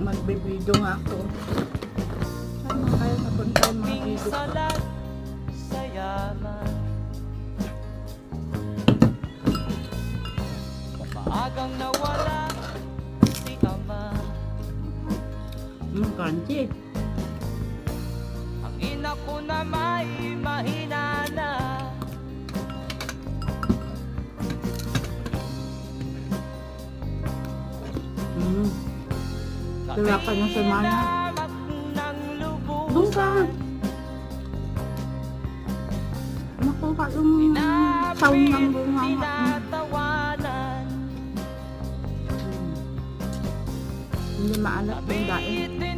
magbibideo nga ako. Sana kaya napunta yung mga video ko. Maagang nawala si ama. Kanji. Ang ina ko na may mahina na. Wala ka ng semana. Doon ka. Nakuha yung sound ng bunga nga. Hindi maalat yung daing.